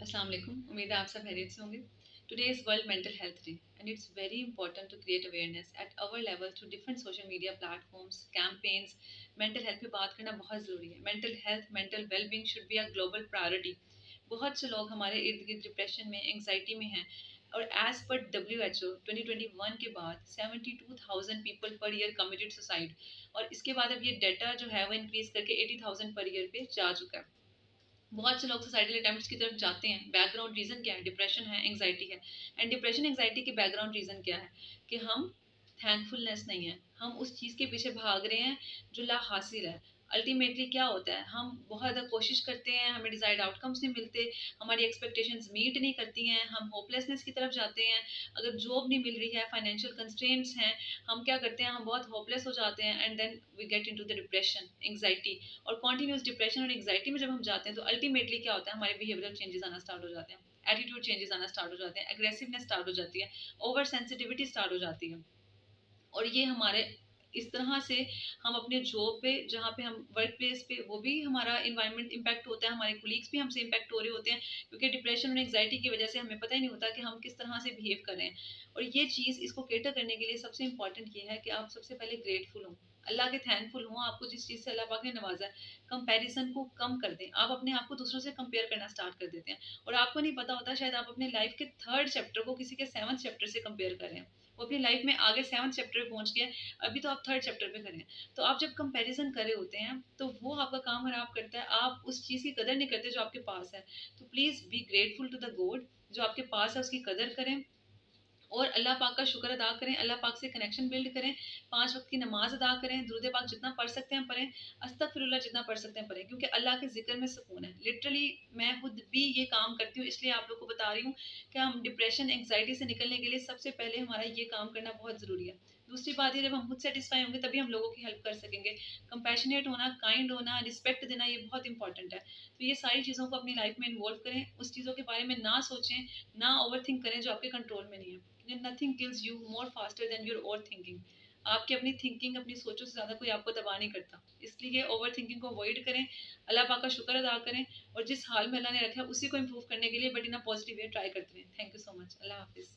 अस्सलाम वालेकुम। उम्मीद है आप सब खैरियत से होंगे। Today is world mental health day and it's very important to create awareness at our level through different social media platforms campaigns. Mental health पे बात करना बहुत ज़रूरी है। Mental health mental wellbeing should be a global priority. बहुत से लोग हमारे इर्द गिर्द डिप्रेशन में एंगजाइटी में हैं और एज पर WHO 2021 के बाद 72,000 people per year committed suicide, और इसके बाद अब ये डाटा जो है वो इंक्रीज करके 80,000 पर ईयर पे जा चुका है। बहुत से लोग सुसाइडल अटेम्प्ट्स की तरफ जाते हैं। बैकग्राउंड रीजन क्या है? डिप्रेशन है, एंग्जाइटी है। एंड डिप्रेशन एंग्जाइटी के बैकग्राउंड रीजन क्या है? कि हम थैंकफुलनेस नहीं है, हम उस चीज़ के पीछे भाग रहे हैं जो ला हासिल है। अल्टीमेटली क्या होता है, हम बहुत ज़्यादा कोशिश करते हैं, हमें डिजायर्ड आउटकम्स नहीं मिलते, हमारी एक्सपेक्टेशंस मीट नहीं करती हैं, हम होपलेसनेस की तरफ जाते हैं। अगर जॉब नहीं मिल रही है, फाइनेंशियल कंस्ट्रेंट्स हैं, हम क्या करते हैं, हम बहुत होपलेस हो जाते हैं and then we get into the depression anxiety. और कॉन्टिन्यूस डिप्रेशन और एंग्जाइटी में जब हम जाते हैं तो अल्टीमेटली क्या होता है, हमारे बिहेवियरल चेंजेस आना स्टार्ट हो जाते हैं, एटीट्यूड चेंजेस आना स्टार्ट हो जाते हैं, एग्रेसिवनेस स्टार्ट हो जाती है, ओवर सेंसिटिविटी स्टार्ट हो जाती है। और ये हमारे इस तरह से हम अपने जॉब पे, जहाँ पे हम वर्क प्लेस पे, वो भी हमारा इन्वायरमेंट इम्पैक्ट होता है, हमारे कोलीग्स भी हमसे इम्पैक्ट हो रहे होते हैं, क्योंकि डिप्रेशन और एंग्जाइटी की वजह से हमें पता ही नहीं होता कि हम किस तरह से बिहेव कर रहे हैं। और ये चीज़, इसको केटर करने के लिए सबसे इंपॉर्टेंट ये है कि आप सबसे पहले ग्रेटफुल हों, अल्लाह के थैंकफुल हों, आपको जिस चीज़ से अल्लाह पाक ने नवाजा है। कंपैरिजन को कम कर दें। आप अपने आप को दूसरों से कंपेयर करना स्टार्ट कर देते हैं और आपको नहीं पता होता, शायद आप अपने लाइफ के थर्ड चैप्टर को किसी के सेवंथ चैप्टर से कंपेयर कर रहे हैं। वो अपनी लाइफ में आगे सेवंथ चैप्टर पे पहुंच गया, अभी तो आप थर्ड चैप्टर पे खड़े हैं। तो आप जब कंपैरिजन कर रहे होते हैं तो वो आपका काम खराब करता है, आप उस चीज़ की कदर नहीं करते जो आपके पास है। तो please be grateful to the god, जो आपके पास है उसकी कदर करें और अल्लाह पाक का शुक्र अदा करें, अल्लाह पाक से कनेक्शन बिल्ड करें, 5 वक्त की नमाज अदा करें, दुरूद पाक जितना पढ़ सकते हैं पढ़ें, अस्तगफिरुल्लाह जितना पढ़ सकते हैं पढ़ें, क्योंकि अल्लाह के ज़िक्र में सुकून है। लिटरली मैं खुद भी ये काम करती हूँ, इसलिए आप लोग को बता रही हूँ कि हम डिप्रेशन, एंग्जाइटी से निकलने के लिए सबसे पहले हमारा ये काम करना बहुत ज़रूरी है। दूसरी बात ये, जब हम खुद सेटिस्फाई होंगे तभी हम लोगों की हेल्प कर सकेंगे। कंपैशनेट होना, काइंड होना, रिस्पेक्ट देना, ये बहुत इंपॉर्टेंट है। तो ये सारी चीज़ों को अपनी लाइफ में इन्वॉल्व करें, उस चीज़ों के बारे में ना सोचें, ना ओवर थिंक करें जो आपके कंट्रोल में नहीं है। Nothing kills you more faster than your over thinking. आपकी अपनी थिंकिंग, अपनी सोचों से ज़्यादा कोई आपको दबा नहीं करता, इसलिए ओवर थिंकिंग को अवॉइड करें, अल्लाह पाक का शुक्र अदा करें और जिस हाल में अल्लाह ने रखा है उसी को इम्प्रूव करने के लिए but in a positive way try करते रहें। Thank you so much. Allah हाफिज़।